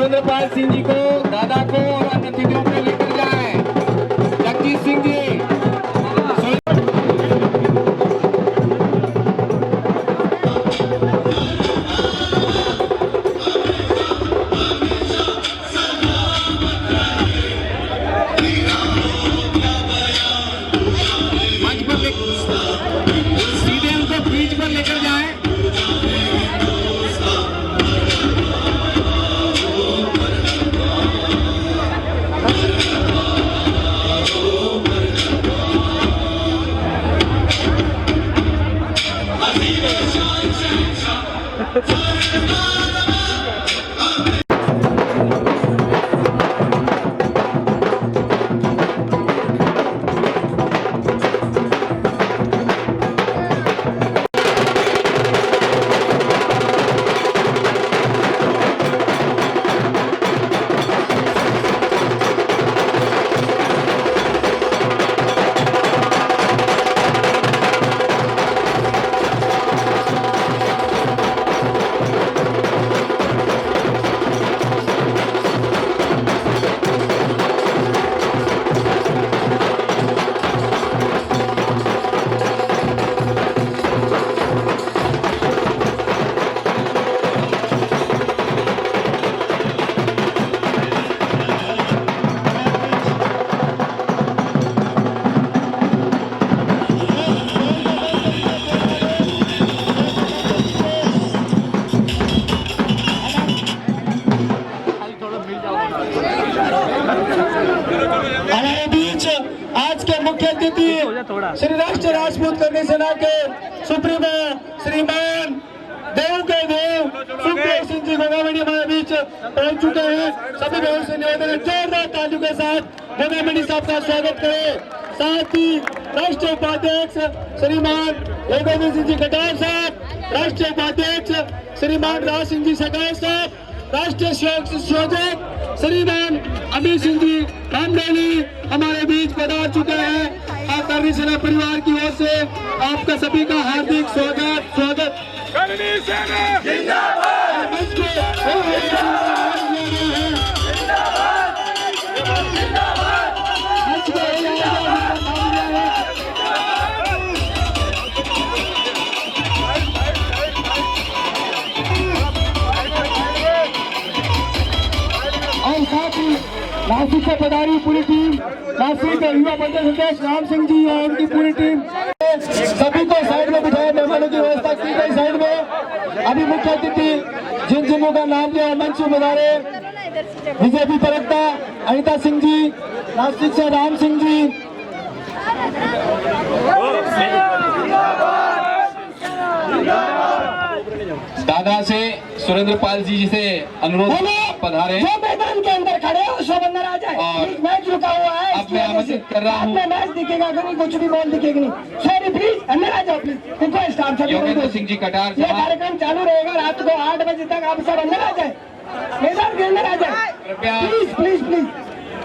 सुरेंद्रपाल सिंह जी को, दादा को और अन्य अतिथियों को लेकर जाए। जगजीत सिंह जी सीधे उनको बीच पर लेकर जाए। हमारे बीच आज के मुख्य अतिथि श्री राष्ट्रीय राजपूत करनी सेना के सुप्रीमो श्रीमान देव के देव सुखदेव सिंह जी गोगामणी हमारे बीच पहुंच चुके हैं। सभी लोगों से निवेदन है जोरदार तालियों के साथ गोगामणी साहब का स्वागत करें। साथ ही राष्ट्रीय उपाध्यक्ष श्रीमान गोविंद सिंह जी कटार साहब, राष्ट्रीय उपाध्यक्ष श्रीमान राज सिंह जी सगाई साहब, राष्ट्रीय संयोजक श्रीमान अमित सिंह जी कामडेली हमारे बीच पधार चुके हैं। करनी सेना परिवार की ओर से आपका सभी का हार्दिक स्वागत। करनी सेना जिंदाबाद। और साथ ही नासिक से पधारी पूरी टीम, नासिक युवा प्रदेश अध्यक्ष राम सिंह जी और उनकी पूरी टीम, सभी को साइड में बिठाया, मेहमानों की व्यवस्था की गई साइड में। अभी मुख्य अतिथि जिन जिनों का नाम लिया मंच में बधारे बीजेपी प्रवक्ता अनिता सिंह जी, नासिक से राम सिंह जी, दादा से सुरेंद्रपाल जी से अनुरोध पधारे। जो मैदान के अंदर खड़े हैं उस अंदर आ जाए। और मैच रुका हुआ है, अब मैं आमंत्रित कर रहा हूँ। मैच दिखेगा नहीं, कुछ भी बॉल दिखेगी नहीं। सॉरी प्लीज अंदर आ जाओ प्लीज। रिक्वेस्ट आप सभी योगेंद्र सिंह जी कटार ये कार्यक्रम चालू रहेगा रात को 8 बजे तक। आप सब अंदर आ जाए, मैदान के अंदर आ जाए कृपया। Please please please.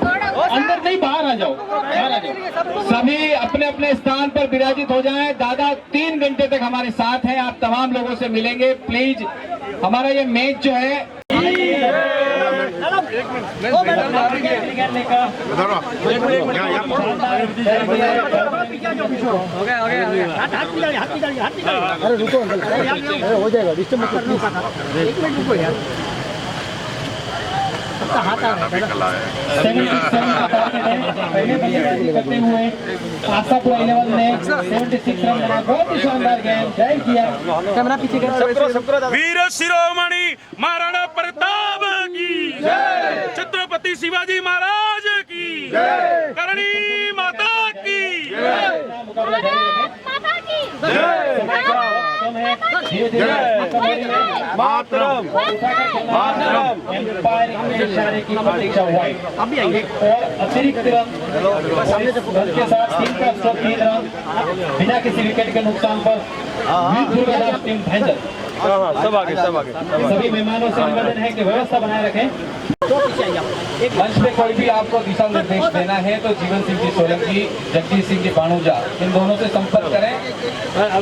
अंदर नहीं, बाहर आ जाओ, बाहर आ जाओ। सभी अपने अपने स्थान पर विराजित हो जाएं। दादा 3 घंटे तक हमारे साथ हैं, आप तमाम लोगों से मिलेंगे। प्लीज हमारा ये मैच जो है अरे रुको हो जाएगा, डिस्टर्ब मत करो प्लीज। हाथ आ रहा करते हुए आशापुरा 11 ने 76 रन बना, बहुत ही शानदार गेम जय किया। कैमरा पीछे कर। वीर शिरोमणि महाराणा प्रताप की जय, छत्रपति शिवाजी महाराज की जय, करणी माता की जय, मातरम मातरम की प्रतीक्षा हुई। अभी आइए और अतिरिक्त रन के साथ टीम का स्ट्रोक 3 रन बिना किसी विकेट के नुकसान पर टीम भैंजर। सब आगे सभी मेहमानों से निवेदन है कि व्यवस्था बनाए रखें। मंच पे कोई भी आपको दिशा निर्देश देना है तो जीवन सिंह जी सोलंकी, जगदीश सिंह जी बाणूजा, इन दोनों से संपर्क करें। और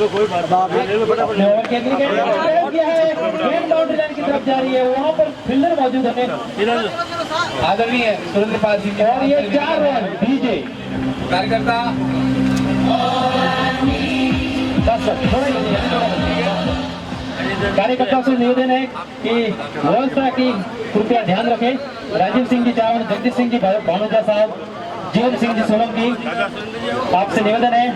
केंद्रीय किया है, गेम बाउंड्री लाइन की तरफ जा रही है, वहाँ पर फील्डर मौजूद है। आदरणीय सुरेंद्र पाल सिंह और ये 4 रन डीजे कार्यकर्ता कार्यकर्ताओं से निवेदन है कि व्यवस्था की कृपया ध्यान रखें। राजीव सिंह जी चावल, जगदीश सिंह जी भानुजा साहब, जीवन सिंह जी सोलंकी, आपसे निवेदन है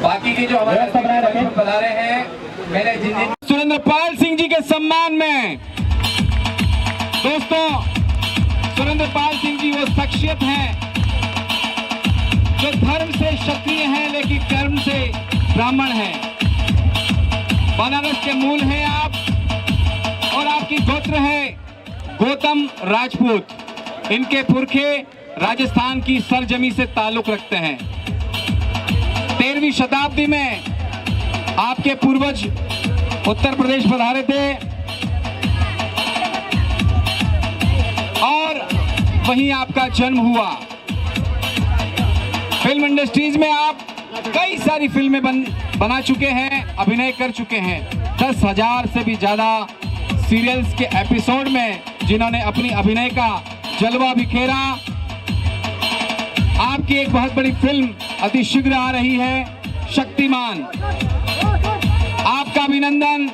बाकी की जो हमारे व्यवस्था बनाए रखें। पधारे हैं मेरे जिन सुरेंद्र पाल सिंह जी के सम्मान में। दोस्तों, सुरेंद्र पाल सिंह जी वो शख्सियत हैं जो धर्म से क्षत्रिय हैं लेकिन कर्म से ब्राह्मण हैं। बनारस के मूल हैं आप और आपकी गोत्र है गौतम राजपूत। इनके पुरखे राजस्थान की सरजमी से ताल्लुक रखते हैं। 13वीं शताब्दी में आपके पूर्वज उत्तर प्रदेश पधारे थे और वहीं आपका जन्म हुआ। फिल्म इंडस्ट्रीज में आप कई सारी फिल्में बना चुके हैं, अभिनय कर चुके हैं। 10,000 से भी ज्यादा सीरियल्स के एपिसोड में जिन्होंने अपनी अभिनय का जलवा बिखेरा। आपकी एक बहुत बड़ी फिल्म अति शीघ्र आ रही है, शक्तिमान। आपका अभिनंदन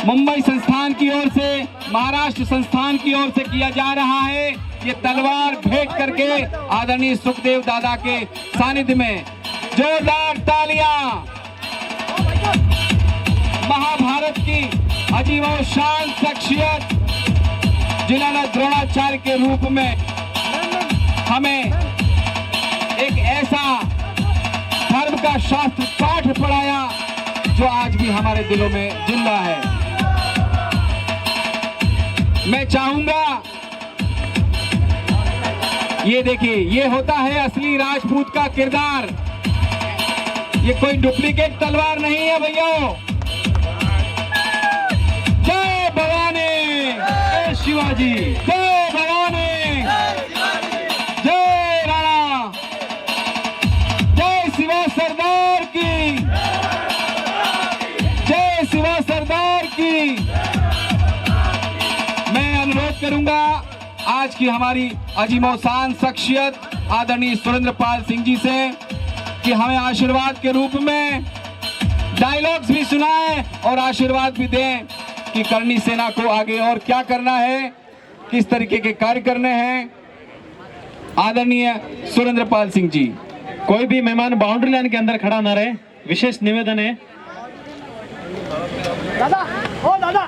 मुंबई संस्थान की ओर से, महाराष्ट्र संस्थान की ओर से किया जा रहा है। ये तलवार भेंट करके आदरणीय सुखदेव दादा के सानिध्य में जोरदार तालियां। महाभारत की अजीबोशान शख्सियत जिन्होंने द्रोणाचार्य के रूप में हमें एक ऐसा धर्म का शास्त्र पाठ पढ़ाया जो आज भी हमारे दिलों में जिंदा है। मैं चाहूंगा ये देखिए, ये होता है असली राजपूत का किरदार। ये कोई डुप्लीकेट तलवार नहीं है भैया। जय भवानी, जय शिवाजी, जय भवानी, जय राणा, जय शिवा सरदार की, जय शिवा सरदार की। मैं अनुरोध करूंगा आज की हमारी अजीमोशान शख्सियत आदरणीय सुरेंद्र पाल सिंह जी से कि हमें आशीर्वाद के रूप में डायलॉग्स भी सुनाएं और आशीर्वाद भी दें कि करनी सेना को आगे और क्या करना है, किस तरीके के कार्य करने हैं। आदरणीय सुरेंद्र पाल सिंह जी। कोई भी मेहमान बाउंड्री लाइन के अंदर खड़ा ना रहे, विशेष निवेदन है। दादा, ओ दादा,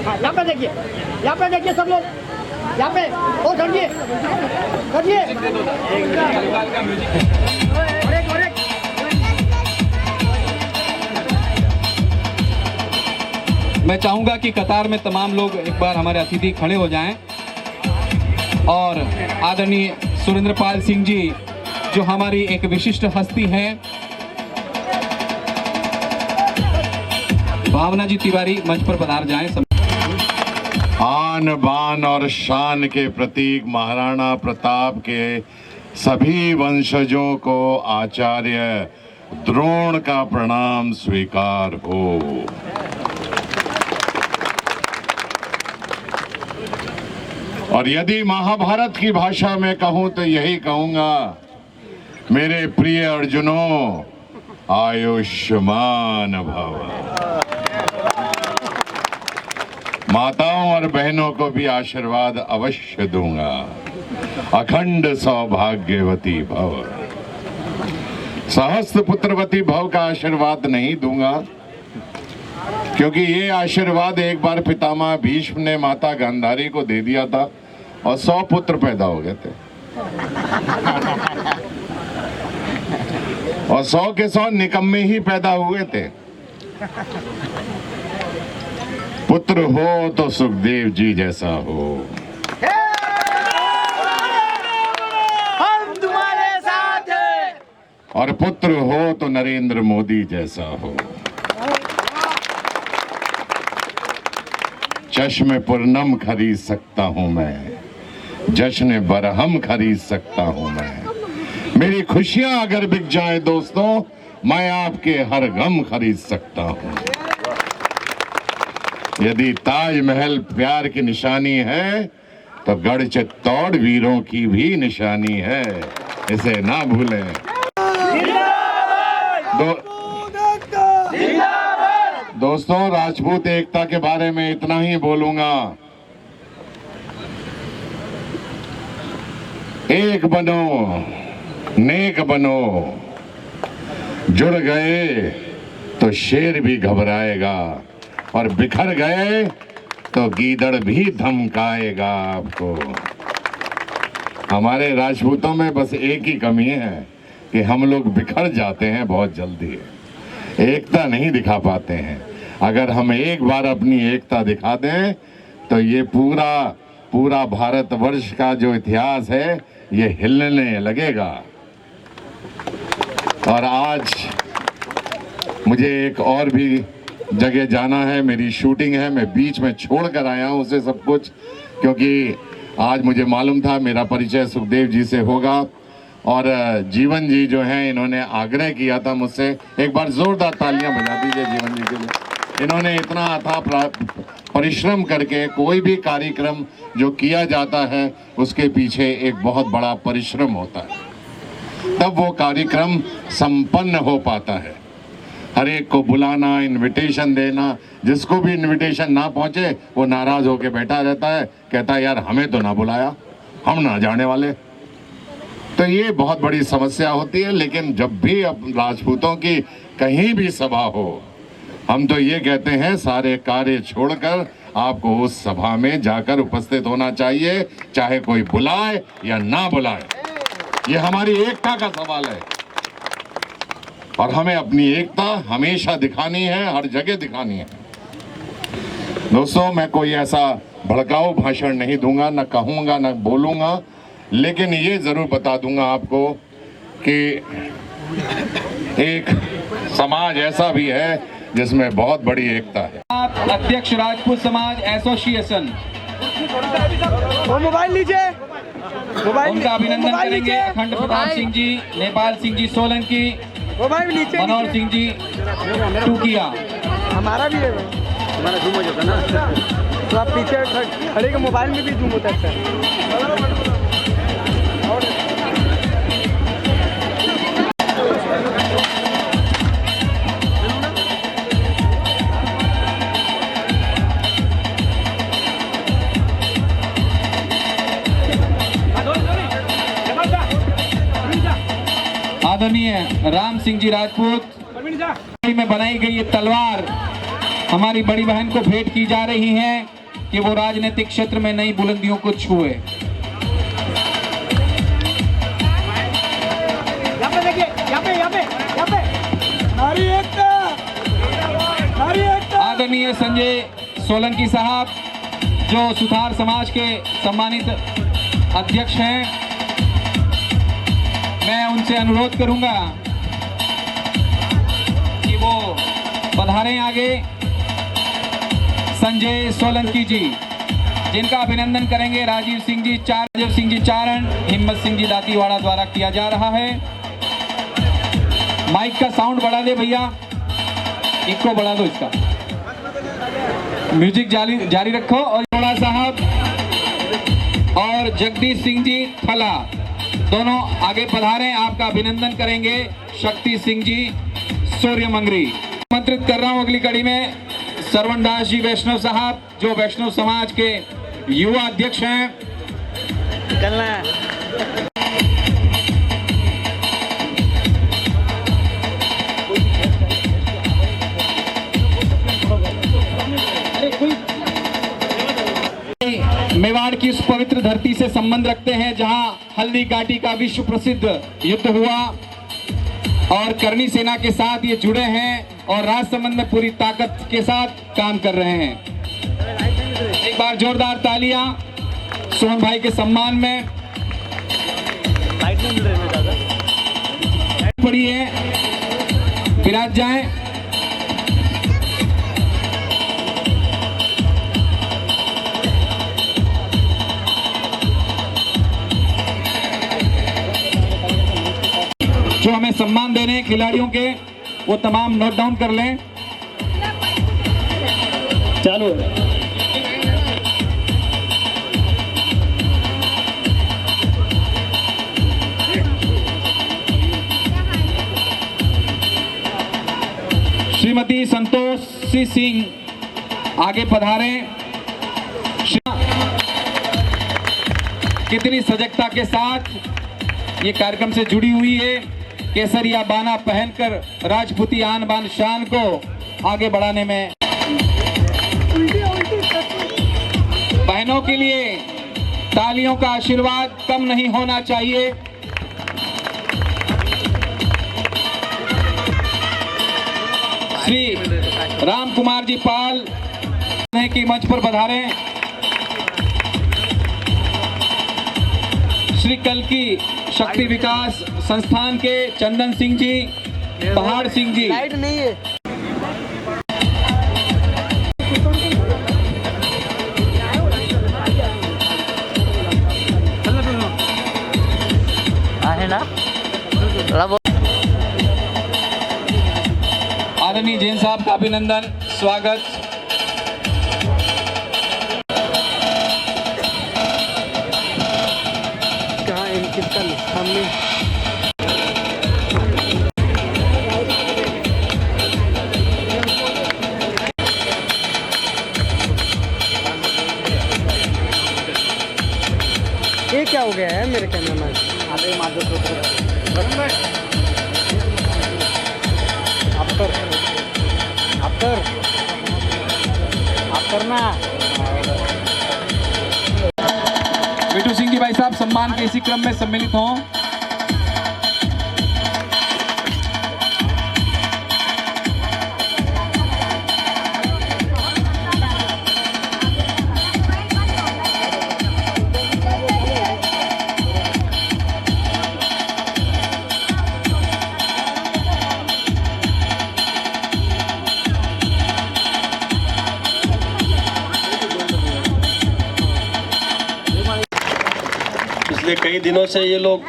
हाँ, यहाँ पे देखिए सब लोग, यहाँ पे, ओ चढ़िए, मैं चाहूंगा कि कतार में तमाम लोग एक बार हमारे अतिथि खड़े हो जाएं और आदरणीय सुरेंद्र पाल सिंह जी जो हमारी एक विशिष्ट हस्ती हैं, भावना जी तिवारी मंच पर पधार जाएं। आन बान और शान के प्रतीक महाराणा प्रताप के सभी वंशजों को आचार्य द्रोण का प्रणाम स्वीकार हो। और यदि महाभारत की भाषा में कहूं तो यही कहूंगा, मेरे प्रिय अर्जुनों, आयुष्मान भव। माताओं और बहनों को भी आशीर्वाद अवश्य दूंगा, अखंड सौभाग्यवती भव। सहस्त्र पुत्रवती भव का आशीर्वाद नहीं दूंगा, क्योंकि ये आशीर्वाद एक बार पितामह भीष्म ने माता गांधारी को दे दिया था और 100 पुत्र पैदा हो गए थे और 100 के 100 निकम्मे ही पैदा हुए थे। पुत्र हो तो सुखदेव जी जैसा हो, हम तुम्हारे साथ हैं। और पुत्र हो तो नरेंद्र मोदी जैसा हो। चश्मे पुरनम खरीद सकता हूं मैं, जश्न बरहम खरीद सकता हूं मैं। मेरी खुशियां अगर बिक जाए दोस्तों, मैं आपके हर गम खरीद सकता हूं। यदि ताजमहल प्यार की निशानी है तो गढ़ चित्तौड़ वीरों की भी निशानी है, इसे ना भूलें। दोस्तों, राजपूत एकता के बारे में इतना ही बोलूंगा। एक बनो, नेक बनो, जुड़ गए तो शेर भी घबराएगा, और बिखर गए तो गीदड़ भी धमकाएगा आपको। हमारे राजपूतों में बस एक ही कमी है कि हम लोग बिखर जाते हैं बहुत जल्दी, एकता नहीं दिखा पाते हैं। अगर हम एक बार अपनी एकता दिखा दें तो ये पूरा भारतवर्ष का जो इतिहास है ये हिलने लगेगा। और आज मुझे एक और भी जगह जाना है, मेरी शूटिंग है, मैं बीच में छोड़ कर आया हूँ उसे सब कुछ, क्योंकि आज मुझे मालूम था मेरा परिचय सुखदेव जी से होगा। और जीवन जी जो हैं, इन्होंने आग्रह किया था मुझसे, एक बार जोरदार तालियां बजा दीजिए जीवन जी के लिए। इन्होंने इतना अथाह परिश्रम करके कोई भी कार्यक्रम जो किया जाता है उसके पीछे एक बहुत बड़ा परिश्रम होता है, तब वो कार्यक्रम संपन्न हो पाता है। हर एक को बुलाना, इनविटेशन देना, जिसको भी इनविटेशन ना पहुंचे वो नाराज होकर बैठा रहता है, कहता है यार हमें तो ना बुलाया, हम ना जाने वाले। तो ये बहुत बड़ी समस्या होती है। लेकिन जब भी अब राजपूतों की कहीं भी सभा हो, हम तो ये कहते हैं सारे कार्य छोड़कर आपको उस सभा में जाकर उपस्थित होना चाहिए, चाहे कोई बुलाए या ना बुलाए। ये हमारी एकता का सवाल है और हमें अपनी एकता हमेशा दिखानी है, हर जगह दिखानी है। दोस्तों, मैं कोई ऐसा भड़काऊ भाषण नहीं दूंगा, न कहूंगा, न बोलूंगा, लेकिन ये जरूर बता दूंगा आपको कि एक समाज ऐसा भी है जिसमें बहुत बड़ी एकता है। अध्यक्ष राजपूत समाज एसोसिएशन, वो मोबाइल लीजिए, उनका अभिनंदन करेंगे अखंड प्रताप सिंह जी, नेपाल सिंह जी सोलंकी, मोबाइल नीचे, मनोहर सिंह जी टूकिया। हमारा भी है, हमारा जूम हो जाता ना, तो आप पीछे खड़े के मोबाइल में भी जूम होता है सर। आदरणीय राम सिंह जी राजपूत में बनाई गई ये तलवार हमारी बड़ी बहन को भेंट की जा रही है कि वो राजनीतिक क्षेत्र में नई बुलंदियों को छुए। आदरणीय संजय सोलंकी साहब जो सुथार समाज के सम्मानित अध्यक्ष हैं, मैं उनसे अनुरोध करूंगा कि वो पधारें आगे। संजय सोलंकी जी, जिनका अभिनंदन करेंगे राजीव सिंह जी चारण, हिम्मत सिंह जी दातीवाड़ा द्वारा किया जा रहा है। माइक का साउंड बढ़ा दे भैया, इको बढ़ा दो इसका, म्यूजिक जारी रखो। और जोड़ा साहब और जगदीश सिंह जी थला दोनों आगे पधारें, आपका अभिनंदन करेंगे शक्ति सिंह जी सूर्यमंगरी। आमंत्रित कर रहा हूं अगली कड़ी में सरवण दास जी वैष्णव साहब, जो वैष्णव समाज के युवा अध्यक्ष हैं। मेवाड़ की उस पवित्र धरती से संबंध रखते हैं जहां हल्दी घाटी का विश्व प्रसिद्ध युद्ध हुआ और करनी सेना के साथ ये जुड़े हैं और राजसमंद में पूरी ताकत के साथ काम कर रहे हैं। एक बार जोरदार तालियां सोहन भाई के सम्मान में पड़ी है, विराज जाएं। हमें सम्मान देने हैं खिलाड़ियों के, वो तमाम नोट डाउन कर लें। चालू श्रीमती संतोषी सिंह आगे पधारे। कितनी सजगता के साथ ये कार्यक्रम से जुड़ी हुई है। केसरिया बाना पहनकर राजपूती आन बान शान को आगे बढ़ाने में बहनों के लिए तालियों का आशीर्वाद कम नहीं होना चाहिए। श्री राम कुमार जी पाल की मंच पर पधारे। श्री कल्की शक्ति विकास संस्थान के चंदन सिंह जी, पहाड़ सिंह जी, लाइट नहीं है। है ना आदरणीय जैन साहब का अभिनंदन, स्वागत। कहाँ किसका सामने ये क्या हो गया है मेरे कैमरा मैन? आप करना। बिट्टू सिंह जी भाई साहब सम्मान के इसी क्रम में सम्मिलित हों। पिछले कई दिनों से ये लोग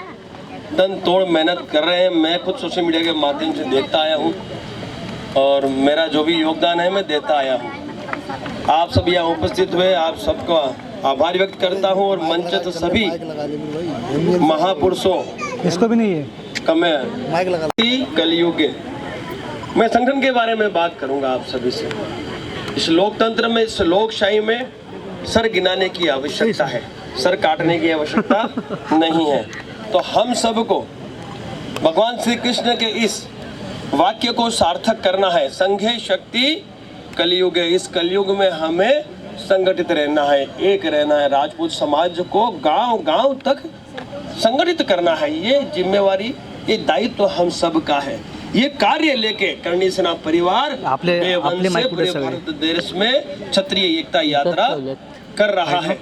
तन तोड़ मेहनत कर रहे हैं। मैं खुद सोशल मीडिया के माध्यम से देखता आया हूँ और मेरा जो भी योगदान है मैं देता आया हूँ। आप सब यहाँ उपस्थित हुए, आप सबका आभार व्यक्त करता हूँ और मंचित सभी महापुरुषों इसको भी नहीं है का मैं कलयुग मैं संगठन के बारे में बात करूँगा आप सभी से। इस लोकतंत्र में, इस लोकशाही में सर गिनाने की आवश्यकता है, सर काटने की आवश्यकता नहीं है। तो हम सबको भगवान श्री कृष्ण के इस वाक्य को सार्थक करना है। संघे शक्ति कलयुग है। इस कलयुग में हमें संगठित रहना है, एक रहना है। राजपूत समाज को गांव गांव तक संगठित करना है। ये जिम्मेवारी, ये दायित्व हम सबका है। ये कार्य लेके करणी सेना परिवार पूरे भारत देश में क्षत्रिय एकता यात्रा कर रहा है।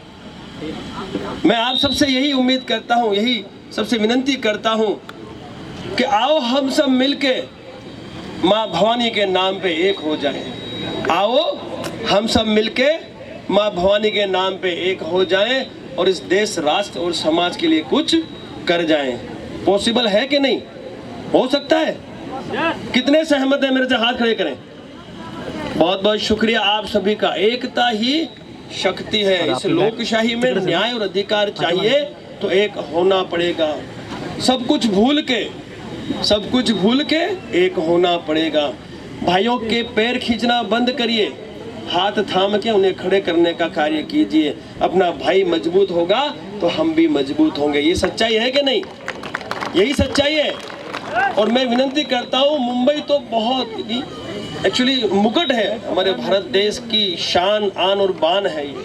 मैं आप सबसे यही उम्मीद करता हूँ, यही सबसे विनती करता हूँ कि आओ हम सब मिलके माँ भवानी के नाम पे एक हो जाएं। आओ हम सब मिलके माँ भवानी के नाम पे एक हो जाएं और इस देश, राष्ट्र और समाज के लिए कुछ कर जाएं। पॉसिबल है कि नहीं? हो सकता है? कितने सहमत हैं? मेरे से हाथ खड़े करें। बहुत बहुत शुक्रिया आप सभी का। एकता ही शक्ति है। इस लोकशाही में न्याय और अधिकार चाहिए तो एक होना पड़ेगा। सब कुछ भूल के एक होना पड़ेगा। भाइयों के पैर खींचना बंद करिए, हाथ थाम के उन्हें खड़े करने का कार्य कीजिए। अपना भाई मजबूत होगा तो हम भी मजबूत होंगे। ये सच्चाई है कि नहीं? यही सच्चाई है। और मैं विनती करता हूँ, मुंबई तो बहुत ही एक्चुअली मुकुट है, हमारे भारत देश की शान, आन और बान है ये।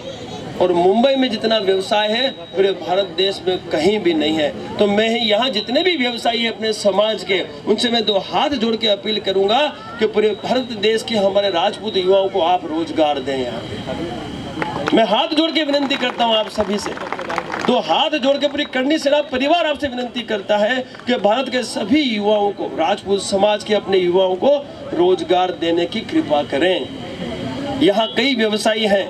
और मुंबई में जितना व्यवसाय है पूरे भारत देश में कहीं भी नहीं है। तो मैं यहाँ जितने भी व्यवसायी हैं अपने समाज के, उनसे मैं दो हाथ जोड़ के अपील करूँगा कि पूरे भारत देश के हमारे राजपूत युवाओं को आप रोजगार दें। यहाँ पे मैं हाथ जोड़ के विनती करता हूँ आप सभी से, दो हाथ जोड़ के पूरी करणी सेना परिवार आपसे विनती करता है कि भारत के सभी युवाओं को, राजपूत समाज के अपने युवाओं को रोजगार देने की कृपा करें। यहाँ कई व्यवसायी हैं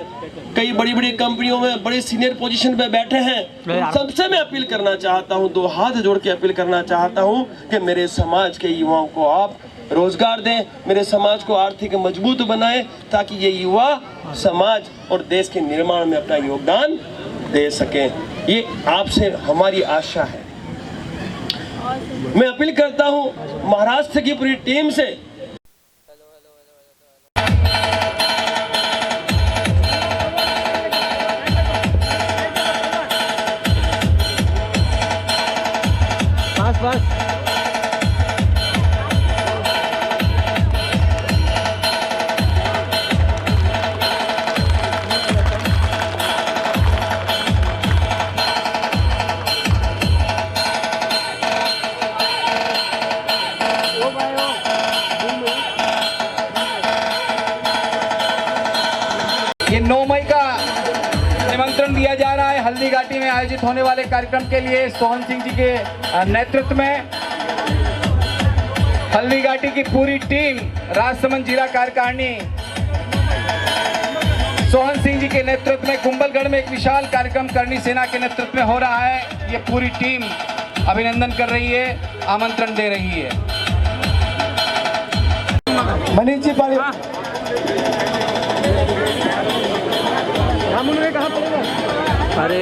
कई बड़ी बड़ी कंपनियों में बड़े सीनियर पोजीशन पे बैठे हैं, सबसे मैं अपील करना चाहता हूं, दो हाथ जोड़ के अपील करना चाहता हूं कि मेरे समाज के युवाओं को आप रोजगार दें, मेरे समाज को आर्थिक मजबूत बनाएं, ताकि ये युवा समाज और देश के निर्माण में अपना योगदान दे सकें। ये आपसे हमारी आशा है। मैं अपील करता हूं महाराष्ट्र की पूरी टीम से, बस ये 9 मई का निमंत्रण दिया जा रहा है हल्दी घाटी में आयोजित होने वाले कार्यक्रम के लिए। सोहन सिंह जी के नेतृत्व में हल्दी घाटी की पूरी टीम, राजसमंद जिला कार्यकारिणी सोहन सिंह जी के नेतृत्व में कुंभलगढ़ में एक विशाल कार्यक्रम करनी सेना के नेतृत्व में हो रहा है। ये पूरी टीम अभिनंदन कर रही है, आमंत्रण दे रही है। मनीष जी पाली कहाँ पड़ेगा? अरे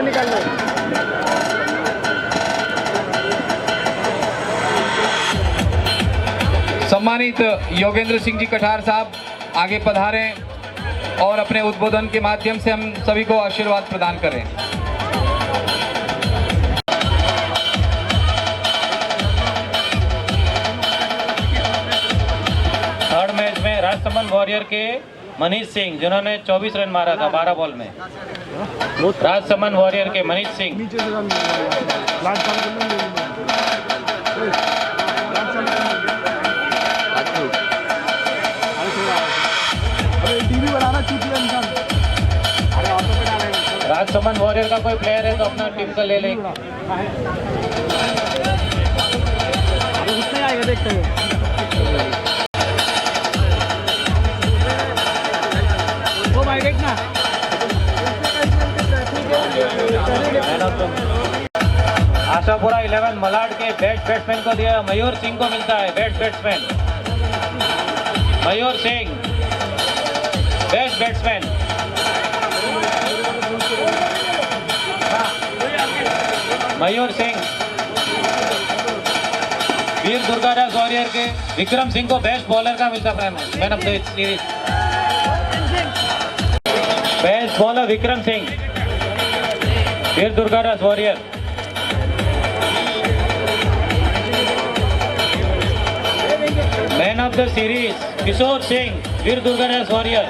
निकाल लो। सम्मानित योगेंद्र सिंह जी कठार साहब आगे पधारें और अपने उद्बोधन के माध्यम से हम सभी को आशीर्वाद प्रदान करें। थर्ड मैच में राजसमंद वॉरियर के मनीष सिंह, जिन्होंने 24 रन मारा था 12 बॉल में। राजसमंद वॉरियर के मनीष सिंह। राजसमंद वॉरियर का कोई प्लेयर है तो अपना टीम का ले लें। आएगा देखते हैं। भाई देखना आशापुरा 11 मलाड के बेस्ट बैट्समैन को दिया, मयूर सिंह को मिलता है best batsman. Mayur Singh best batsman. Mayur Singh. Veer Durgadas warrior के विक्रम सिंह को बेस्ट बॉलर का मिलता है, man of the series. Best bowler Vikram Singh, Veer Durgadas warrior. Man of the series Kishore Singh, Veer Durgadas warrior,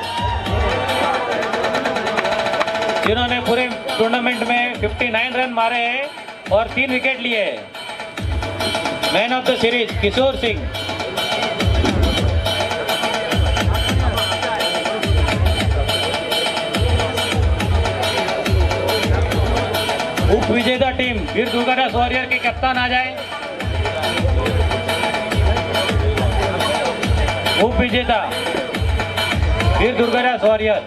जिन्होंने पूरे टूर्नामेंट में 59 रन मारे हैं और 3 विकेट लिए हैं। Man of the series Kishore Singh. उप विजेता टीम वीर दुर्गादास वॉरियर के कप्तान आ जाए। उप विजेता वीर दुर्गादास वॉरियर।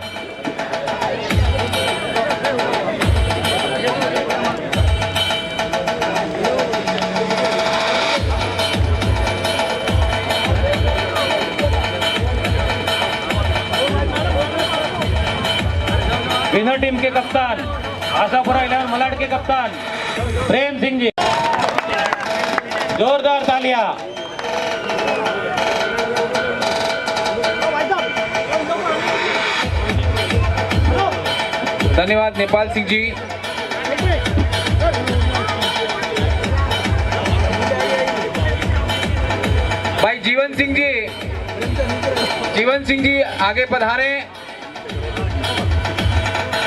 विनर टीम के कप्तान आशापुरा 11 मलाड के कप्तान प्रेम सिंह जी। जोरदार तालियां। धन्यवाद नेपाल सिंह जी। भाई जीवन सिंह जी आगे पधारे।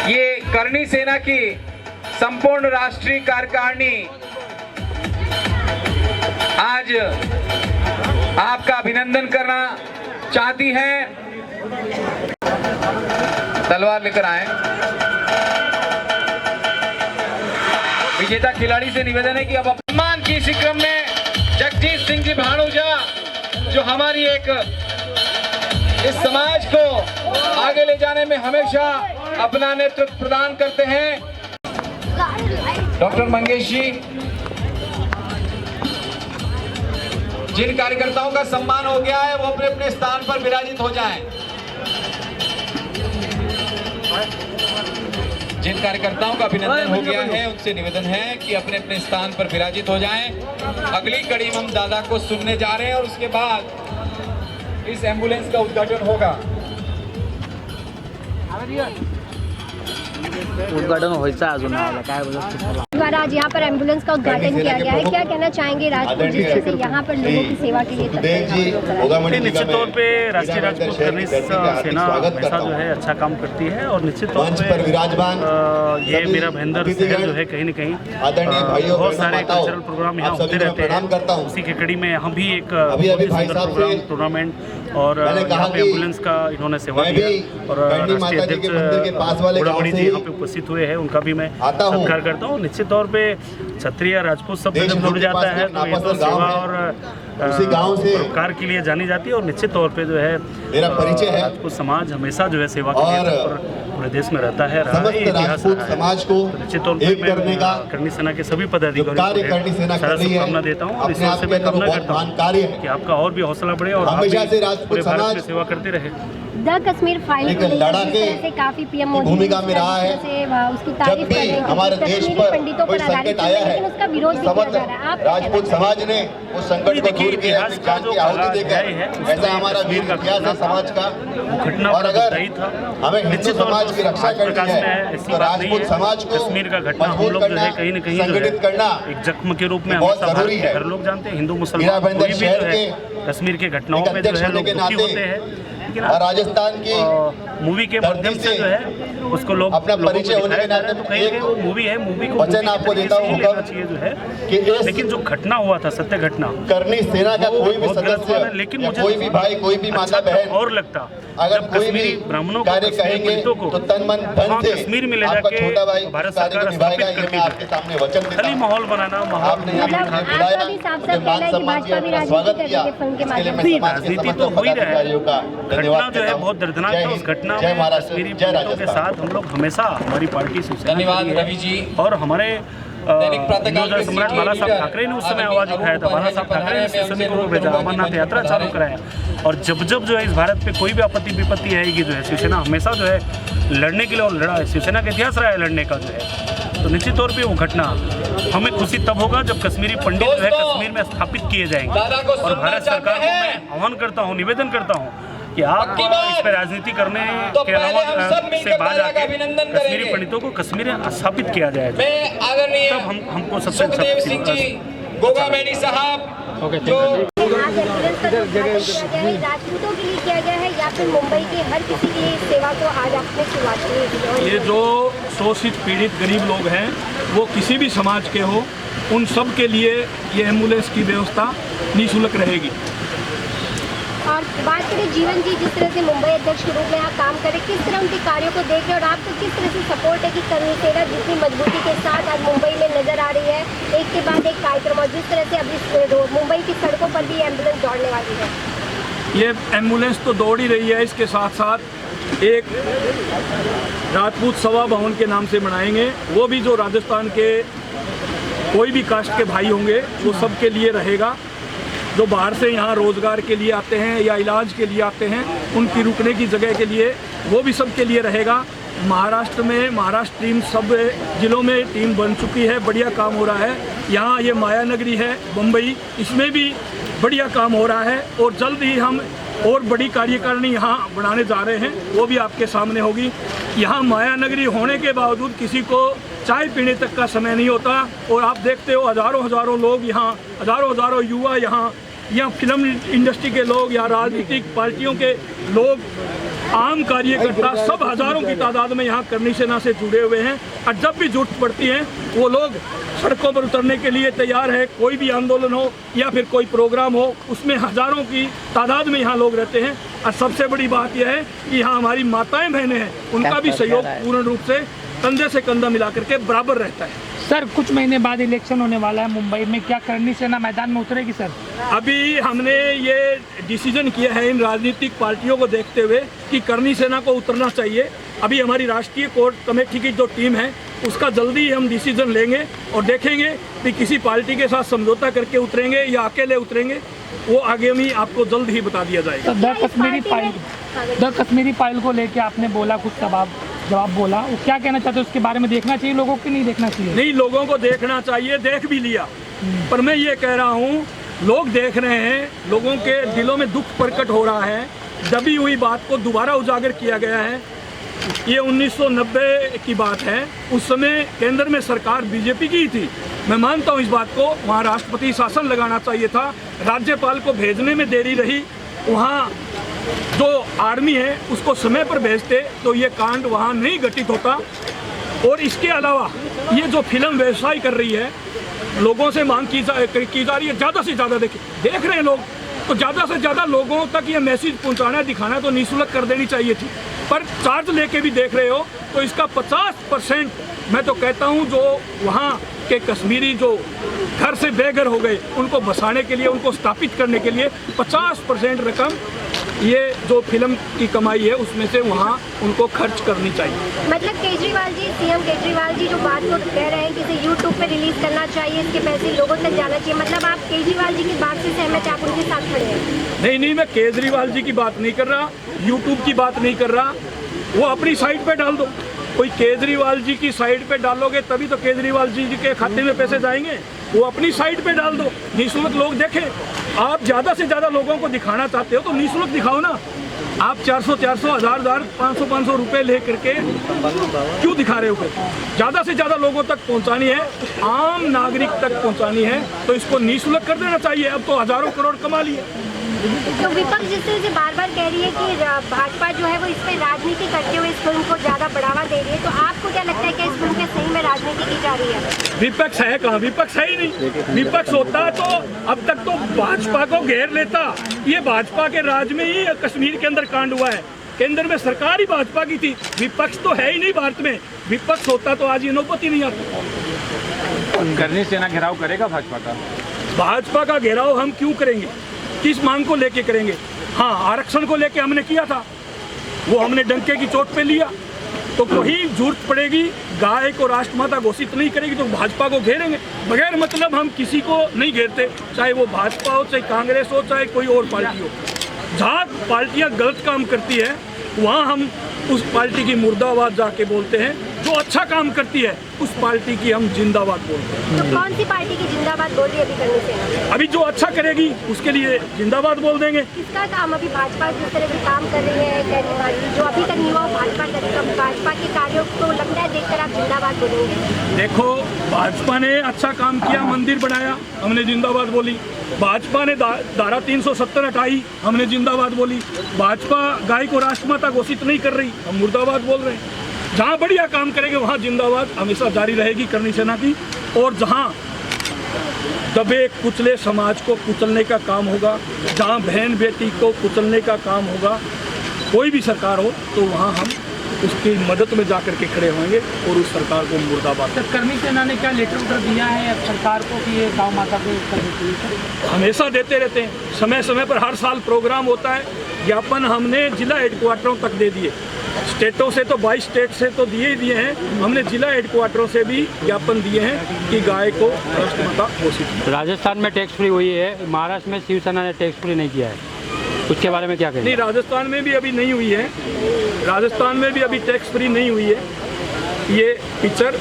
ये करनी सेना की संपूर्ण राष्ट्रीय कार्यकारिणी आज आपका अभिनंदन करना चाहती है। तलवार लेकर आए। विजेता खिलाड़ी से निवेदन है कि अब सम्मान की इसी क्रम में जगजीत सिंह जी भाणुजा, जो हमारी एक इस समाज को आगे ले जाने में हमेशा अपना नेतृत्व प्रदान करते हैं। डॉक्टर मंगेश जी, जिन कार्यकर्ताओं का सम्मान हो गया है वो अपने अपने स्थान पर विराजित हो जाएं। जिन कार्यकर्ताओं का अभिनंदन हो गया है उनसे निवेदन है कि अपने अपने स्थान पर विराजित हो जाएं। अगली कड़ी हम दादा को सुनने जा रहे हैं और उसके बाद इस एम्बुलेंस का उद्घाटन होगा। उद्घाटन व्हायचं अजून आला काय बोलत द्वारा आज यहाँ पर एम्बुलेंस का उद्घाटन किया गया है। क्या कहना चाहेंगे राजपूत जिले से यहाँ पर लोगों की सेवा के लिए निश्चित तौर पे राष्ट्रीय राजपूत कर्णी सेना हमेशा जो है अच्छा काम करती है और निश्चित तौर पे ये मेरा महेंद्र शहर जो है कहीं न कहीं बहुत सारे कल्चरल प्रोग्राम यहाँ होते रहते हैं। उसी की कड़ी में यहाँ भी एक बहुत ही सुंदर प्रोग्राम टूर्नामेंट और यहाँ पे एम्बुलेंस का इन्होंने सेवा दी है और राष्ट्रीय अध्यक्ष बुढ़ावड़ी जी यहाँ पे उपस्थित हुए हैं, उनका भी मैं सत्कार करता हूँ। निश्चित तौर पे क्षत्रिय राजपूत शब्द जब जुड़ जाता है तो ये तो सेवा और परोपकार के लिए जानी जाती है और निश्चित तौर पे जो है राजपूत समाज हमेशा जो है सेवा के लिए पूरे देश में रहता है, इतिहास रहा है। तो निश्चित तौर पे मैं कर्णी सेना के सभी पदाधिकारियों को सारा शुभकामना देता हूँ और इस से मैं कामना करता हूँ कि आपका और भी हौसला बढ़े और आप पूरे भारत में सेवा करते रहे। द कश्मीर फाइल को लेकर काफी पीएम मोदी भूमिका में रहा है। उसकी तारीफ कर रहे हैं। हमारे देश पर पंडितों पर आधारित है लेकिन उसका विरोध भी किया जा रहा है। राजपूत समाज ने उस संकट को दूर किया, अपनी जान की आहुति देकर। ऐसा हमारा वीर इतिहास है समाज का। और अगर हमें हिंदू समाज की रक्षा करनी है तो राजपूत समाज को कश्मीर का घटना हम लोग जो है कहीं न कहीं संगठित करना एक जख्म के रूप में बहुत जरूरी है। हर लोग जानते हैं, हिंदू मुसलमान कोई भी जो है कश्मीर के घटनाओं में जो है लोग दुखी होते हैं। और राजस्थान की मूवी के माध्यम से जो है उसको लोग अपना परिचय होने के नाते तो कहीं वो मूवी है, मूवी को वचन आपको देता हूँ चाहिए जो है कि लेकिन जो घटना हुआ था सत्य घटना कर्णी सेना का कोई भी सदस्य लेकिन मुझे कोई भी भाई कोई भी माता बहन और लगता अगर कोई भी ब्राह्मणों कार्य कहेंगे तो तन मन धन से कश्मीर में ले आपका जाके छोटा भाई भारत कार्य को सरकार निभाएगा। स्थापित ये मैं आपके सामने वचन देता खाली हूँ। माहौल बनाना माहौल आपने यहाँ मुझे बुलाया, मुझे मान सम्मान किया, मेरा स्वागत किया, इसके लिए मैं समाज के समस्त पदाधिकारियों का घटना जो है बहुत दर्दनाक था। उस घटना में कश्मीरी पंडितों के साथ हम लोग हमेशा हमारी पार्टी धन्यवाद रवि जी। और हमारे सम्राट बाला साहब ठाकरे ने उस समय आवाज उठाया था। बाला साहब ठाकरे ने शिवसैनिकों को भेजा, अमरनाथ यात्रा चालू कराया और जब जब जो है इस भारत पे कोई भी आपत्ति विपत्ति आएगी जो है शिवसेना हमेशा जो है लड़ने के लिए और लड़ा है। शिवसेना का इतिहास रहा है लड़ने का जो है। तो निश्चित तौर पे वो घटना हमें खुशी तब होगा जब कश्मीरी पंडित जो है कश्मीर में स्थापित किए जाएंगे और भारत सरकार को मैं आह्वान करता हूँ, निवेदन करता हूँ कि आप इस पर राजनीति करने के अलावा से बाहर आके कश्मीरी पंडितों को कश्मीर में स्थापित किया जाए तब हमको सबसे गोगामेडी साहब जो आज एम्बुलेंस का उद्घाटन किया गया है, राजपूतों के लिए किया गया है या फिर मुंबई के हर किसी के लिए इस सेवा को आज आपने शुरुआत की? ये जो शोषित पीड़ित गरीब लोग हैं वो किसी भी समाज के हो उन सब के लिए ये एम्बुलेंस की व्यवस्था निःशुल्क रहेगी। और बात करें जीवन जी, जिस तरह से मुंबई अध्यक्ष के रूप में आप काम करें, किस तरह उनके कार्यों को देख रहे हैं और आपको किस तरह से सपोर्ट है कि कर्णी सेना जितनी मजबूती के साथ आज मुंबई में नजर आ रही है, एक के बाद एक कार्यक्रम और जिस तरह से अभी मुंबई की सड़कों पर भी एम्बुलेंस दौड़ने वाली है? ये एम्बुलेंस तो दौड़ ही रही है, इसके साथ साथ एक राजपूत सभा भवन के नाम से बनाएंगे, वो भी जो राजस्थान के कोई भी कास्ट के भाई होंगे वो सब के लिए रहेगा। जो बाहर से यहाँ रोज़गार के लिए आते हैं या इलाज के लिए आते हैं उनकी रुकने की जगह के लिए वो भी सब के लिए रहेगा। महाराष्ट्र में महाराष्ट्र टीम सब जिलों में टीम बन चुकी है, बढ़िया काम हो रहा है। यहाँ ये माया नगरी है मुंबई, इसमें भी बढ़िया काम हो रहा है और जल्द ही हम और बड़ी कार्यकारिणी यहाँ बनाने जा रहे हैं, वो भी आपके सामने होगी। यहाँ माया नगरी होने के बावजूद किसी को चाय पीने तक का समय नहीं होता और आप देखते हो हज़ारों लोग यहाँ, हज़ारों युवा यहाँ फिल्म इंडस्ट्री के लोग या राजनीतिक पार्टियों के लोग, आम कार्यकर्ता सब हज़ारों की तादाद में यहाँ कर्णी सेना से जुड़े हुए हैं और जब भी जरूरत पड़ती है वो लोग सड़कों पर उतरने के लिए तैयार है। कोई भी आंदोलन हो या फिर कोई प्रोग्राम हो उसमें हज़ारों की तादाद में यहाँ लोग रहते हैं। और सबसे बड़ी बात यह है कि यहाँ हमारी माताएं बहनें हैं, उनका भी सहयोग पूर्ण रूप से कंधे से कंधा मिला करके बराबर रहता है। सर कुछ महीने बाद इलेक्शन होने वाला है मुंबई में, क्या करनी सेना मैदान में उतरेगी सर? अभी हमने ये डिसीजन किया है इन राजनीतिक पार्टियों को देखते हुए कि करनी सेना को उतरना चाहिए। अभी हमारी राष्ट्रीय कोर कमेटी की जो टीम है उसका जल्दी ही हम डिसीजन लेंगे और देखेंगे कि किसी पार्टी के साथ समझौता करके उतरेंगे या अकेले उतरेंगे, वो आगे में आपको जल्द ही बता दिया जाएगा। तो द कश्मीरी फाइल को लेके आपने बोला कुछ जवाब बोला, वो क्या कहना चाहते हैं उसके बारे में? देखना चाहिए लोगों को, नहीं देखना चाहिए? नहीं, लोगों को देखना चाहिए, देख भी लिया, पर मैं ये कह रहा हूँ लोग देख रहे हैं, लोगों के दिलों में दुख प्रकट हो रहा है, दबी हुई बात को दोबारा उजागर किया गया है। ये 1990 की बात है, उस समय केंद्र में सरकार बीजेपी की ही थी। मैं मानता हूँ इस बात को, वहाँ राष्ट्रपति शासन लगाना चाहिए था, राज्यपाल को भेजने में देरी रही, वहाँ जो आर्मी है उसको समय पर भेजते तो ये कांड वहाँ नहीं घटित होता। और इसके अलावा ये जो फिल्म व्यवसाय कर रही है, लोगों से मांग की जा रही है ज़्यादा से ज़्यादा, देख रहे हैं लोग, तो ज़्यादा से ज़्यादा लोगों तक ये मैसेज पहुँचाना दिखाना तो निःशुल्क कर देनी चाहिए थी, पर चार्ज लेके भी देख रहे हो तो इसका 50% मैं तो कहता हूँ जो वहाँ के कश्मीरी जो घर से बेघर हो गए उनको बसाने के लिए, उनको स्थापित करने के लिए 50% रकम ये जो फिल्म की कमाई है उसमें से वहाँ उनको खर्च करनी चाहिए। मतलब केजरीवाल जी, सीएम केजरीवाल जी जो बात को कह रहे हैं कि इसे यूट्यूब पे रिलीज करना चाहिए, इसके पैसे लोगों तक जाना चाहिए, मतलब आप केजरीवाल जी की बात से सहमत हैं, आप उनके साथ खड़े हैं? नहीं, मैं केजरीवाल जी की बात नहीं कर रहा, यूट्यूब की बात नहीं कर रहा, वो अपनी साइट पे डाल दो। कोई केजरीवाल जी की साइट पे डालोगे तभी तो केजरीवाल जी के खाते में पैसे जाएंगे, वो अपनी साइट पे डाल दो, निःशुल्क लोग देखें। आप ज़्यादा से ज़्यादा लोगों को दिखाना चाहते हो तो निःशुल्क दिखाओ ना। आप 400, 1000, 500 रुपए ले करके क्यों दिखा रहे हो? फिर ज़्यादा से ज़्यादा लोगों तक पहुंचानी है, आम नागरिक तक पहुंचानी है तो इसको निःशुल्क कर देना चाहिए। अब तो हजारों करोड़ कमा लिए। तो विपक्ष जिस तरह से बार बार कह रही है कि भाजपा जो है वो इस पर राजनीति करते हुए इस फिल्म को ज़्यादा बढ़ावा दे रही है, तो आपको क्या लगता है कि इस फिल्म पे सही में राजनीति की जा रही है? विपक्ष है कहाँ? विपक्ष है ही नहीं। विपक्ष होता तो अब तक तो भाजपा को घेर लेता। ये भाजपा के राज में ही कश्मीर के अंदर कांड हुआ है, केंद्र में सरकार ही भाजपा की थी, विपक्ष तो है ही नहीं भारत में। विपक्ष होता तो आज ये नौबत ही नहीं आती। करनी सेना घेराव करेगा भाजपा का? भाजपा का घेराव हम क्यों करेंगे? किस मांग को लेके करेंगे? हाँ, आरक्षण को लेके हमने किया था, वो हमने डंके की चोट पे लिया, तो कहीं जरूरत पड़ेगी गाय को राष्ट्रमाता घोषित नहीं करेगी तो भाजपा को घेरेंगे। बगैर मतलब हम किसी को नहीं घेरते, चाहे वो भाजपा हो, चाहे कांग्रेस हो, चाहे कोई और पार्टी हो। जहाँ पार्टियाँ गलत काम करती है वहाँ हम उस पार्टी की मुर्दाबाद जाके बोलते हैं, जो अच्छा काम करती है उस पार्टी की हम जिंदाबाद बोलते हैं। तो कौन सी पार्टी की जिंदाबाद बोल रही है अभी करनी सेना? अभी जो अच्छा करेगी उसके लिए जिंदाबाद बोल देंगे। किसका काम? अभी भाजपा जिस तरह से काम कर रही है, केजरीवाल जो अभी तक नहीं हुआ भाजपा करेगा, भाजपा के कार्यों को लगता है देखकर आप जिंदाबाद बोलेंगे? देखो, भाजपा ने अच्छा काम किया, मंदिर बनाया, हमने जिंदाबाद बोली। भाजपा ने धारा 370 हटाई, हमने जिंदाबाद बोली। भाजपा गाय को राष्ट्रमाता घोषित नहीं कर रही, हम मुर्दाबाद बोल रहे हैं। जहाँ बढ़िया काम करेंगे वहाँ जिंदाबाद हमेशा जारी रहेगी करनी सेना की। और जहाँ दबे कुचले समाज को कुचलने का काम होगा, जहाँ बहन बेटी को कुचलने का काम होगा, कोई भी सरकार हो तो वहाँ हम उसकी मदद में जाकर के खड़े होंगे और उस सरकार को मुर्दाबाद। सर करनी सेना ने क्या लेटर दिया है सरकार को कि ये गाँव माता को कर देती है? हमेशा देते रहते हैं, समय समय पर हर साल प्रोग्राम होता है। ज्ञापन हमने जिला हेडक्वार्टरों तक दे दिए, स्टेटों से तो 22 स्टेट से तो दिए ही दिए हैं, हमने जिला हेडक्वार्टरों से भी ज्ञापन दिए हैं कि गाय को राष्ट्रमाता घोषित। राजस्थान में टैक्स फ्री हुई है, महाराष्ट्र में शिवसेना ने टैक्स फ्री नहीं किया है, उसके बारे में क्या कहें? नहीं, राजस्थान में भी अभी नहीं हुई है, राजस्थान में भी अभी टैक्स फ्री नहीं हुई है। ये पिक्चर,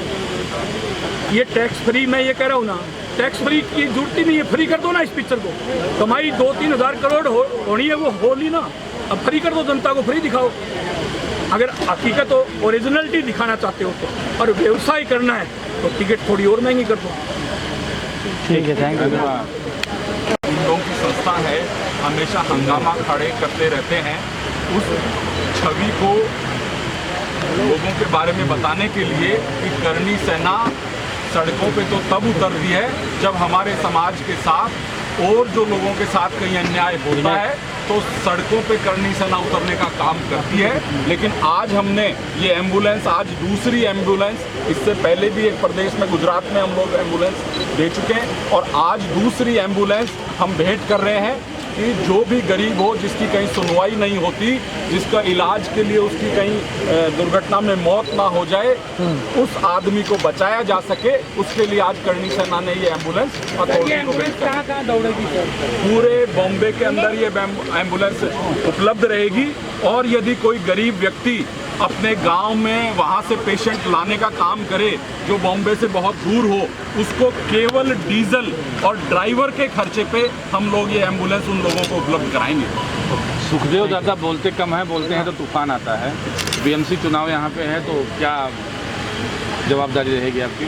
ये टैक्स फ्री, मैं ये कह रहा हूँ ना, टैक्स फ्री की जरूरत ही नहीं है, फ्री कर दो ना इस पिक्चर को। कमाई 2-3 हज़ार करोड़ होनी है, वो होली ना, अब फ्री कर दो, जनता को फ्री दिखाओ। अगर हकीकत हो, ओरिजिनलिटी दिखाना चाहते हो तो, और व्यवसाय करना है तो टिकट थोड़ी और महंगी कर दो। ठीक है, थैंक यू। इन लोगों की संस्था है, हमेशा हंगामा खड़े करते रहते हैं। उस छवि को लोगों के बारे में बताने के लिए कि करनी सेना सड़कों पे तो तब उतरती है जब हमारे समाज के साथ और जो लोगों के साथ कहीं अन्याय होता है तो सड़कों पे करनी सेना उतरने का काम करती है। लेकिन आज हमने ये एम्बुलेंस, आज दूसरी एम्बुलेंस, इससे पहले भी एक प्रदेश में गुजरात में हम लोग एम्बुलेंस दे चुके हैं और आज दूसरी एम्बुलेंस हम भेंट कर रहे हैं कि जो भी गरीब हो, जिसकी कहीं सुनवाई नहीं होती, जिसका इलाज के लिए उसकी कहीं दुर्घटना में मौत ना हो जाए, उस आदमी को बचाया जा सके, उसके लिए आज करनी सेना ने ये एम्बुलेंस अथॉरिटी को भेज कहाँ दौड़ेगी सर? पूरे बॉम्बे के अंदर ये एम्बुलेंस उपलब्ध रहेगी। और यदि कोई गरीब व्यक्ति अपने गांव में वहां से पेशेंट लाने का काम करे जो बॉम्बे से बहुत दूर हो, उसको केवल डीजल और ड्राइवर के खर्चे पे हम लोग ये एम्बुलेंस उन लोगों को उपलब्ध कराएंगे। सुखदेव दादा बोलते कम है, बोलते हैं तो तूफान आता है। बीएमसी चुनाव यहाँ पे है तो क्या जवाबदारी रहेगी आपकी?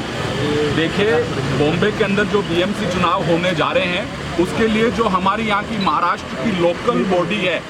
देखिए, बॉम्बे के अंदर जो बीएमसी चुनाव होने जा रहे हैं, उसके लिए जो हमारी यहाँ की महाराष्ट्र की लोकल बॉडी है,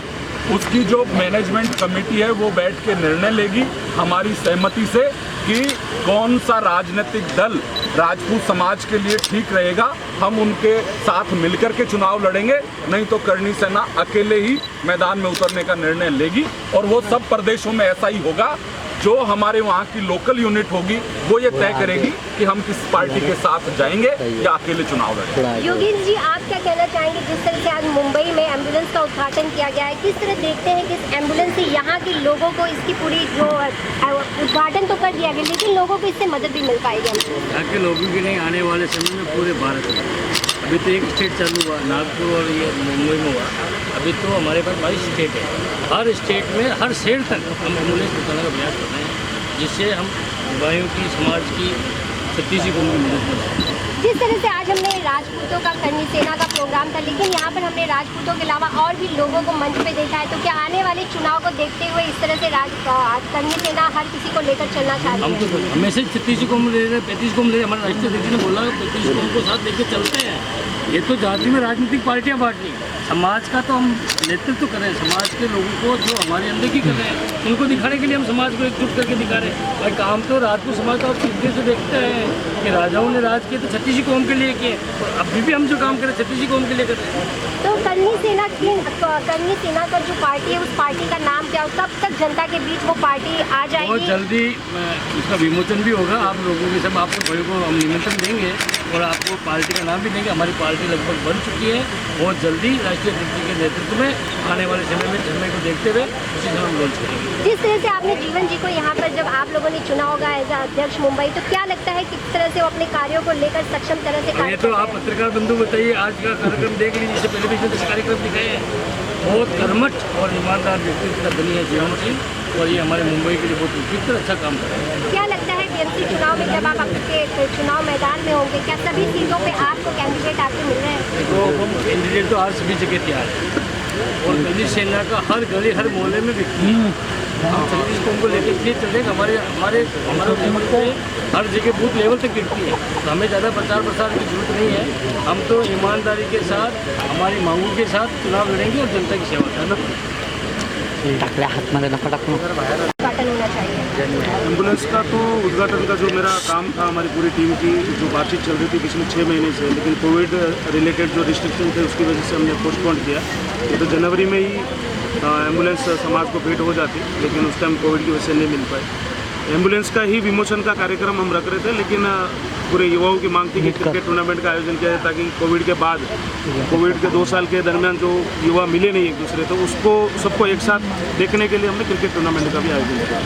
उसकी जो मैनेजमेंट कमेटी है वो बैठ के निर्णय लेगी हमारी सहमति से कि कौन सा राजनीतिक दल राजपूत समाज के लिए ठीक रहेगा। हम उनके साथ मिलकर के चुनाव लड़ेंगे, नहीं तो करनी सेना अकेले ही मैदान में उतरने का निर्णय लेगी। और वो सब प्रदेशों में ऐसा ही होगा। जो हमारे वहाँ की लोकल यूनिट होगी वो ये तय करेगी कि हम किस पार्टी के साथ जाएंगे या अकेले चुनाव लड़ेंगे। योगेश जी, आप क्या कहना चाहेंगे? जिस तरह से आज मुंबई में एम्बुलेंस का उद्घाटन किया गया है, किस तरह देखते हैं कि इस एम्बुलेंस से यहाँ के लोगों को इसकी पूरी जो उद्घाटन तो कर दिया गया, लेकिन लोगों को इससे मदद भी मिल पाएगी? यहाँ के लोगों के लिए आने वाले समय में पूरे भारत में, अभी तो एक स्टेट चालू हुआ, नागपुर और ये मुंबई में हुआ, अभी तो हमारे पास 22 स्टेट है। हर स्टेट में हर शहर तक हम एम्बुलेंस पहुँचाने का प्रयास कर रहे हैं, जिससे हम युवाओं की, समाज की, छत्तीसी को भी मदद मिले। जिस तरह से आज हमने राजपूतों का करनी सेना का प्रोग्राम था, लेकिन यहाँ पर हमने राजपूतों के अलावा और भी लोगों को मंच पे देखा है, तो क्या आने वाले चुनाव को देखते हुए इस तरह से करनी सेना हर किसी को लेकर चलना चाहती है? हम तो हमेशा 36 को ले रहे हैं, 35 को ले रहे हैं। हमारे राष्ट्रीय अध्यक्ष ने बोला 35 को उनको साथ लेके चलते हैं। ये तो जाति में राजनीतिक पार्टियाँ बांटनी, समाज का तो हम नेतृत्व करें, समाज के लोगों को जो हमारे अंदर की कर रहे हैं उनको दिखाने के लिए हम समाज को एकजुट करके दिखा रहे हैं। भाई काम तो राजपूत समाज का आप सीधे से देखते हैं कि राजाओं ने राज किए तो छत्तीसी कौम के लिए किए, और अभी भी हम जो काम करें छत्तीसी कौम के लिए कर रहे हैं। तो करनी सेना का जो पार्टी है, उस पार्टी का नाम क्या, कब तक जनता के बीच वो पार्टी आ जाएगी? बहुत जल्दी उसका विमोचन भी होगा। आप लोगों के सब आपको बड़े को हम निमंत्रण देंगे और आपको पार्टी का नाम भी देंगे। हमारी पार्टी लगभग बन चुकी है। बहुत जल्दी राष्ट्रीय अध्यक्ष के नेतृत्व में आने वाले समय को देखते हुए उसी समय हम लॉन्च करेंगे। जिस तरह से आपने जीवन जी को यहाँ पर जब आप लोगों ने चुना होगा एज अध्यक्ष मुंबई, तो क्या लगता है किस तरह से वो अपने कार्यों को लेकर सक्षम तरह से ये तो आप पत्रकार बंधु बताइए, आज का कार्यक्रम देख लीजिए। इससे पहले भी इसमें कार्यक्रम दिखाए हैं। बहुत कर्मठ और ईमानदार व्यक्ति बनी है जीवन सिंह, और ये हमारे मुंबई के लिए बहुत उपयुक्त अच्छा काम कर रहे हैं। क्या लगता है बीएमसी चुनाव में जब आप आपके चुनाव मैदान में होंगे, क्या सभी सीटों पे आपको कैंडिडेट आपको मिल रहे हैं? तो कैंडिडेट तो आज सभी जगह तैयार है, और करनी सेना का हर गली हर मोहल्ले में व्यक्ति हम छत्तीस कौम को लेकर इसलिए चले। हमारा लेवल पे हर जगह बूथ लेवल तक गिरती है, तो हमें ज़्यादा प्रचार प्रसार की जरूरत नहीं है। हम तो ईमानदारी के साथ हमारी मांगों के साथ चुनाव लड़ेंगे और जनता की सेवा करेंगे। उद्घाटन होना चाहिए। एम्बुलेंस का तो उद्घाटन का जो मेरा काम था, हमारी पूरी टीम की जो बातचीत चल रही थी पिछले 6 महीने से, लेकिन कोविड रिलेटेड जो रिस्ट्रिक्शन थे उसकी वजह से हमने पोस्टपोन किया। तो जनवरी में ही एम्बुलेंस समाज को भेंट हो जाती, लेकिन उस टाइम कोविड की वजह से नहीं मिल पाई। एम्बुलेंस का ही विमोचन का कार्यक्रम हम रख रहे थे, लेकिन पूरे युवाओं की मांग थी कि क्रिकेट टूर्नामेंट का आयोजन किया जाए, ताकि कोविड के बाद, कोविड के 2 साल के दरमियान जो युवा मिले नहीं एक दूसरे, तो उसको सबको एक साथ देखने के लिए हमने क्रिकेट टूर्नामेंट का भी आयोजन किया।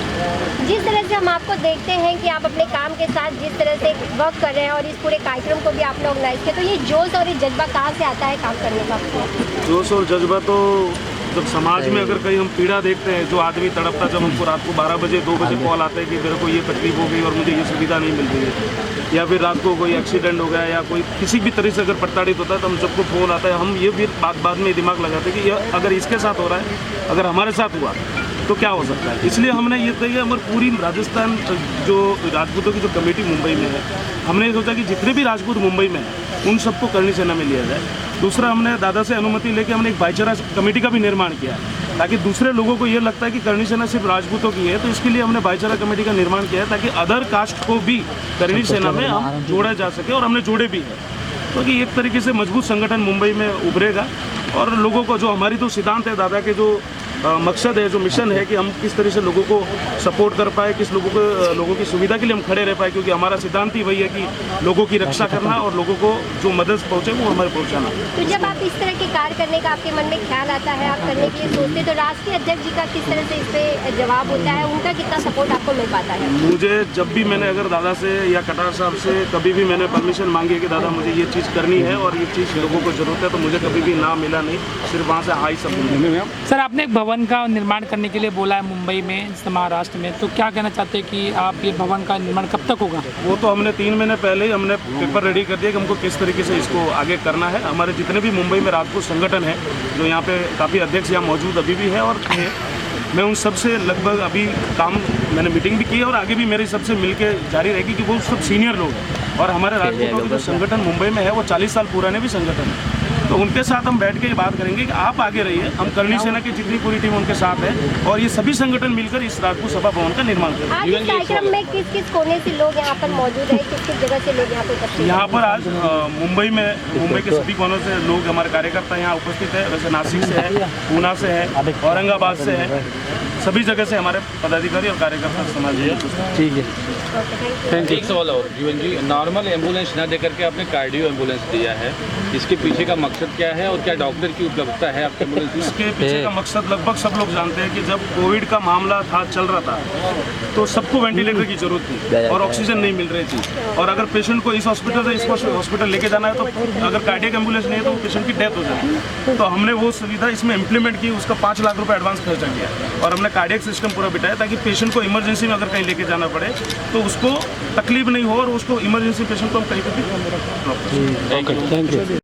जिस तरह से हम आपको देखते हैं कि आप अपने काम के साथ जिस तरह से वर्क कर रहे हैं और इस पूरे कार्यक्रम को भी आपने ऑर्गेनाइज किया, तो ये जोश और ये जज्बा कहाँ से आता है काम करने का आपको? जोश और जज्बा तो जब समाज में अगर कहीं हम पीड़ा देखते हैं, जो आदमी तड़पता, जब हमको रात को 12 बजे 2 बजे कॉल आता है कि मेरे को ये तकलीफ हो गई और मुझे ये सुविधा नहीं मिल रही है, या फिर रात को कोई एक्सीडेंट हो गया या कोई किसी भी तरह से अगर प्रताड़ित होता है, तो हम सबको फ़ोन आता है। हम ये भी बाद में दिमाग लगाते हैं कि यह अगर इसके साथ हो रहा है, अगर हमारे साथ हुआ तो क्या हो सकता है। इसलिए हमने ये कही, हमारी पूरी राजस्थान जो राजपूतों की जो कमेटी मुंबई में है, हमने ये सोचा कि जितने भी राजपूत मुंबई में हैं उन सबको करनी सेना में लिया जाए। दूसरा, हमने दादा से अनुमति लेके हमने एक भाईचारा कमेटी का भी निर्माण किया, ताकि दूसरे लोगों को ये लगता है कि करनी सेना सिर्फ राजपूतों की है, तो इसके लिए हमने भाईचारा कमेटी का निर्माण किया है, ताकि अदर कास्ट को भी करनी सेना में हम जोड़ा जा सके, और हमने जोड़े भी है। क्योंकि एक तरीके से मजबूत संगठन मुंबई में उभरेगा, और लोगों को जो हमारी तो सिद्धांत है दादा के जो मकसद है, जो मिशन है कि हम किस तरह से लोगों को सपोर्ट कर पाए, किस लोगों की सुविधा के लिए हम खड़े रह पाए, क्योंकि हमारा सिद्धांत ही वही है कि लोगों की रक्षा करना और लोगों को जो मदद पहुंचे वो हमारे पहुंचाना। तो जब आप इस तरह के कार्य करने का आपके मन में ख्याल आता है, आप करने के लिए सोचते, तो राष्ट्रीय अध्यक्ष जी का किस तरह से इस पे जवाब होता है, उनका कितना सपोर्ट आपको मिल पाता है? मुझे जब भी मैंने अगर दादा से या कटार साहब से कभी भी मैंने परमिशन मांगी है कि दादा मुझे ये चीज़ करनी है और ये चीज़ लोगों को जरूरत है, तो मुझे कभी भी ना मिला नहीं, सिर्फ वहाँ से हाई सब। सर, आपने एक भवन का निर्माण करने के लिए बोला है मुंबई में, महाराष्ट्र में, तो क्या कहना चाहते हैं कि आप ये भवन का निर्माण कब तक होगा? वो तो हमने 3 महीने पहले ही हमने पेपर रेडी कर दिया कि हमको किस तरीके से इसको आगे करना है। हमारे जितने भी मुंबई में राजपूत संगठन है, जो यहाँ पे काफ़ी अध्यक्ष यहाँ मौजूद अभी भी है और थे, मैं उन सबसे लगभग अभी काम मैंने मीटिंग भी की है और आगे भी मेरी सबसे मिलके जारी रहेगी, कि वो सब सीनियर लोग हैं और हमारे राजपूतों के जो संगठन मुंबई में है वो 40 साल पुराने भी संगठन है। तो उनके साथ हम बैठ के ये बात करेंगे कि आप आगे रहिए, हम करणी सेना की जितनी पूरी टीम उनके साथ है और ये सभी संगठन मिलकर इस राजपूत सभा भवन का निर्माण करें। आज इस कार्यक्रम में किस किस कोने से लोग यहाँ पर मौजूद है, किस किस जगह से लोग यहाँ पर उपस्थित? यहाँ पर आज मुंबई के सभी कोनों से लोग, हमारे कार्यकर्ता यहाँ उपस्थित है। वैसे नासिक से है, पूना से है, औरंगाबाद से है, सभी जगह से हमारे पदाधिकारी और कार्यकर्ता समाज है। ठीक है, एक सवाल और जीवन जी, नॉर्मल एम्बुलेंस न देकर के आपने कार्डियो एम्बुलेंस दिया है, इसके पीछे का मकसद क्या है और क्या डॉक्टर की उपलब्धता है आपके एम्बुलेंस? इसके पीछे का मकसद लगभग सब लोग जानते हैं कि जब कोविड का मामला था, चल रहा था, तो सबको वेंटिलेटर की जरूरत थी और ऑक्सीजन नहीं मिल रही थी, और अगर पेशेंट को इस हॉस्पिटल से इस हॉस्पिटल लेके जाना है तो अगर कार्डियक एम्बुलेंस नहीं है तो पेशेंट की डेथ हो जाती। तो हमने वो सुविधा इसमें इम्प्लीमेंट की, उसका 5 लाख रुपये एडवांस खर्चा किया और हमने कार्डियक सिस्टम पूरा बिठाया ताकि पेशेंट को इमरजेंसी में अगर कहीं लेके जाना पड़े तो उसको तकलीफ नहीं हो और उसको इमरजेंसी पेशेंट को हम कहीं पर भी। Thank you.